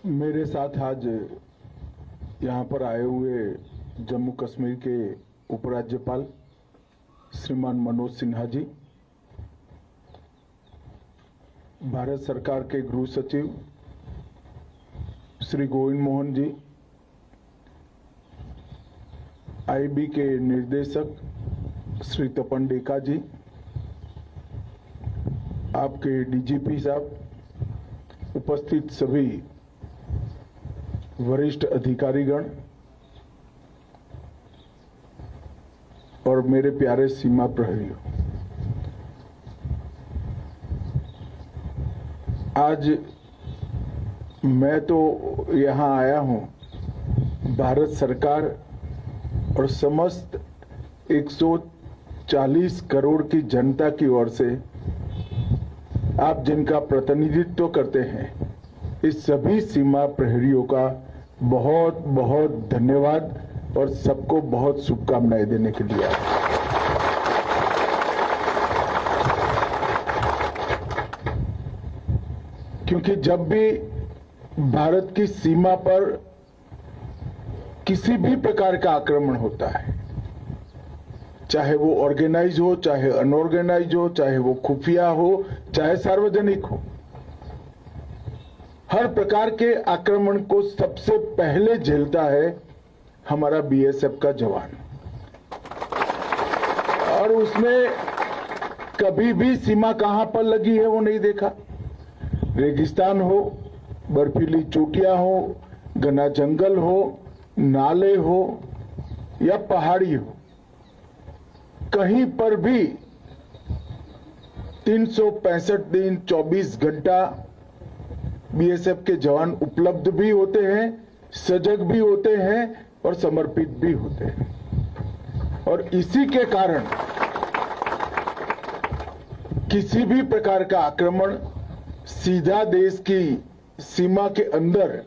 मेरे साथ आज यहाँ पर आए हुए जम्मू कश्मीर के उपराज्यपाल श्रीमान मनोज सिन्हा जी, भारत सरकार के गृह सचिव श्री गोविंद मोहन जी, आईबी के निर्देशक श्री तपन डेका जी, आपके डीजीपी साहब, उपस्थित सभी वरिष्ठ अधिकारीगण और मेरे प्यारे सीमा प्रहरियों, आज मैं तो यहाँ आया हूँ भारत सरकार और समस्त 140 करोड़ की जनता की ओर से आप जिनका प्रतिनिधित्व करते हैं, इस सभी सीमा प्रहरियों का बहुत बहुत धन्यवाद और सबको बहुत शुभकामनाएं देने के लिए आया। क्योंकि जब भी भारत की सीमा पर किसी भी प्रकार का आक्रमण होता है, चाहे वो ऑर्गेनाइज हो, चाहे अनऑर्गेनाइज हो, चाहे वो खुफिया हो, चाहे सार्वजनिक हो, हर प्रकार के आक्रमण को सबसे पहले झेलता है हमारा बीएसएफ का जवान। और उसमें कभी भी सीमा कहां पर लगी है वो नहीं देखा। रेगिस्तान हो, बर्फीली चोटियां हो, घना जंगल हो, नाले हो या पहाड़ी हो, कहीं पर भी 365 दिन 24 घंटा बीएसएफ के जवान उपलब्ध भी होते हैं, सजग भी होते हैं और समर्पित भी होते हैं। और इसी के कारण किसी भी प्रकार का आक्रमण सीधा देश की सीमा के अंदर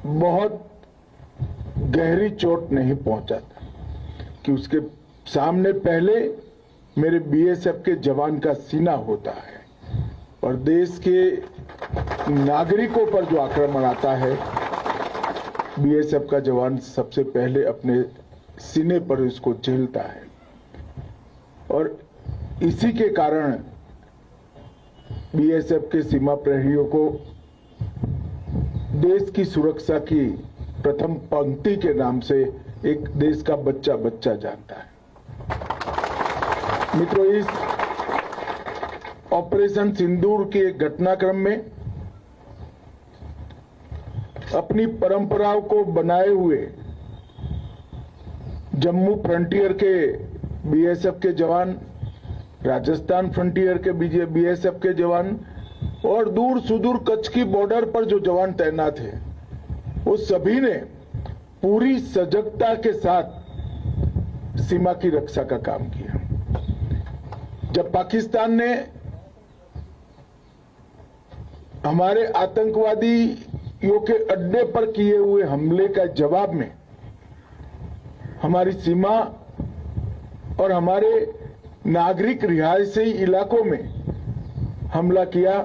बहुत गहरी चोट नहीं पहुंचाता, कि उसके सामने पहले मेरे बीएसएफ के जवान का सीना होता है और देश के नागरिकों पर जो आक्रमण आता है, बीएसएफ का जवान सबसे पहले अपने सीने पर इसको झेलता है। और इसी के कारण बीएसएफ के सीमा प्रहरियों को देश की सुरक्षा की प्रथम पंक्ति के नाम से एक देश का बच्चा बच्चा जानता है। मित्रों, इस ऑपरेशन सिंदूर के घटनाक्रम में अपनी परंपराओं को बनाए हुए जम्मू फ्रंटियर के बीएसएफ के जवान, राजस्थान फ्रंटियर के बीएसएफ के जवान और दूर सुदूर कच्छ की बॉर्डर पर जो जवान तैनात हैं, वो सभी ने पूरी सजगता के साथ सीमा की रक्षा का काम किया। जब पाकिस्तान ने हमारे आतंकवादियों के अड्डे पर किए हुए हमले का जवाब में हमारी सीमा और हमारे नागरिक रिहायशी इलाकों में हमला किया,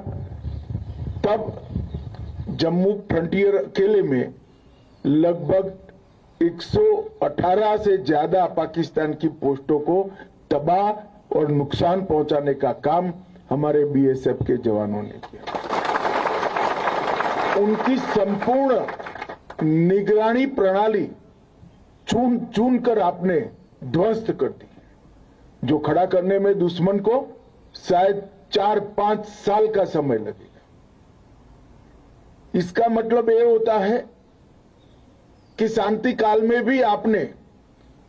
तब जम्मू फ्रंटियर अकेले में लगभग 118 से ज्यादा पाकिस्तान की पोस्टों को तबाह और नुकसान पहुंचाने का काम हमारे बीएसएफ के जवानों ने किया। उनकी संपूर्ण निगरानी प्रणाली चुन चुन कर आपने ध्वस्त कर दी, जो खड़ा करने में दुश्मन को शायद 4-5 साल का समय लगेगा। इसका मतलब ये होता है कि शांति काल में भी आपने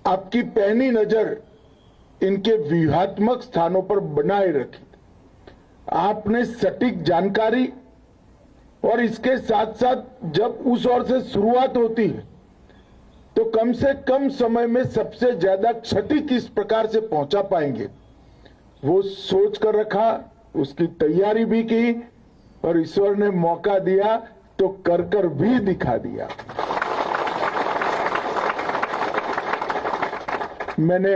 आपकी पैनी नजर इनके व्यूहात्मक स्थानों पर बनाए रखी। आपने सटीक जानकारी और इसके साथ साथ जब उस ओर से शुरुआत होती है तो कम से कम समय में सबसे ज्यादा क्षति किस प्रकार से पहुंचा पाएंगे, वो सोच कर रखा, उसकी तैयारी भी की और ईश्वर ने मौका दिया तो कर कर भी दिखा दिया। मैंने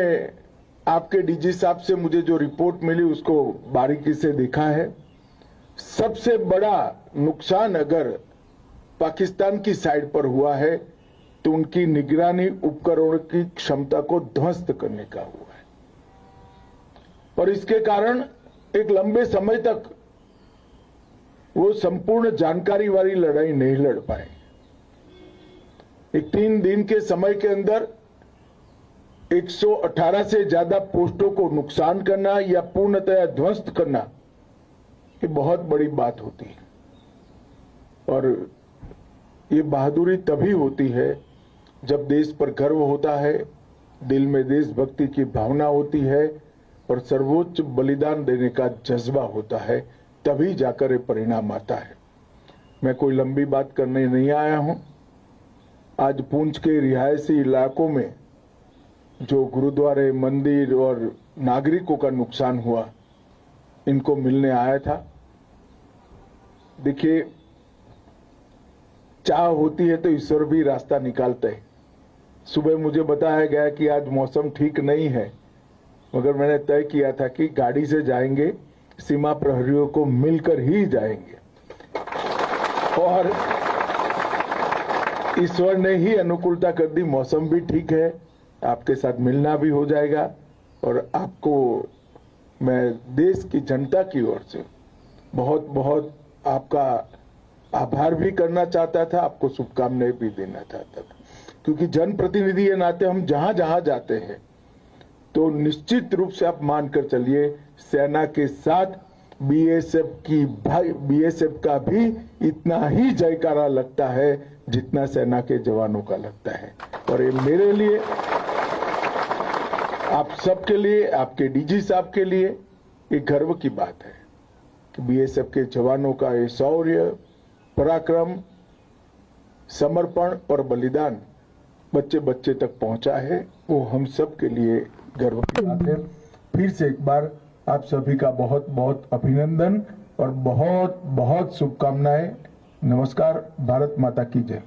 आपके डीजी साहब से मुझे जो रिपोर्ट मिली उसको बारीकी से देखा है। सबसे बड़ा नुकसान अगर पाकिस्तान की साइड पर हुआ है तो उनकी निगरानी उपकरणों की क्षमता को ध्वस्त करने का हुआ है और इसके कारण एक लंबे समय तक वो संपूर्ण जानकारी वाली लड़ाई नहीं लड़ पाए। एक 3 दिन के समय के अंदर 118 से ज्यादा पोस्टों को नुकसान करना या पूर्णतया ध्वस्त करना ये बहुत बड़ी बात होती है और ये बहादुरी तभी होती है जब देश पर गर्व होता है, दिल में देशभक्ति की भावना होती है और सर्वोच्च बलिदान देने का जज्बा होता है, तभी जाकर ये परिणाम आता है। मैं कोई लंबी बात करने नहीं आया हूं। आज पुंछ के रिहायशी इलाकों में जो गुरुद्वारे, मंदिर और नागरिकों का नुकसान हुआ, इनको मिलने आया था। देखिए, चाह होती है तो ईश्वर भी रास्ता निकालते हैं। सुबह मुझे बताया गया कि आज मौसम ठीक नहीं है, मगर मैंने तय किया था कि गाड़ी से जाएंगे, सीमा प्रहरियों को मिलकर ही जाएंगे और ईश्वर ने ही अनुकूलता कर दी। मौसम भी ठीक है, आपके साथ मिलना भी हो जाएगा और आपको मैं देश की जनता की ओर से बहुत बहुत आपका आभार भी करना चाहता था, आपको शुभकामनाएं भी देना चाहता था, क्योंकि जनप्रतिनिधि के नाते हम जहां जहां जाते हैं तो निश्चित रूप से आप मानकर चलिए, सेना के साथ बीएसएफ का भी इतना ही जयकारा लगता है जितना सेना के जवानों का लगता है। और ये मेरे लिए, आप सबके लिए, आपके डीजी साहब के लिए एक गर्व की बात है कि बीएसएफ के जवानों का ये शौर्य, पराक्रम, समर्पण और बलिदान बच्चे बच्चे तक पहुंचा है। वो हम सब के लिए गर्व की बात है। फिर से एक बार आप सभी का बहुत बहुत अभिनंदन और बहुत बहुत शुभकामनाएं। नमस्कार। भारत माता की जय।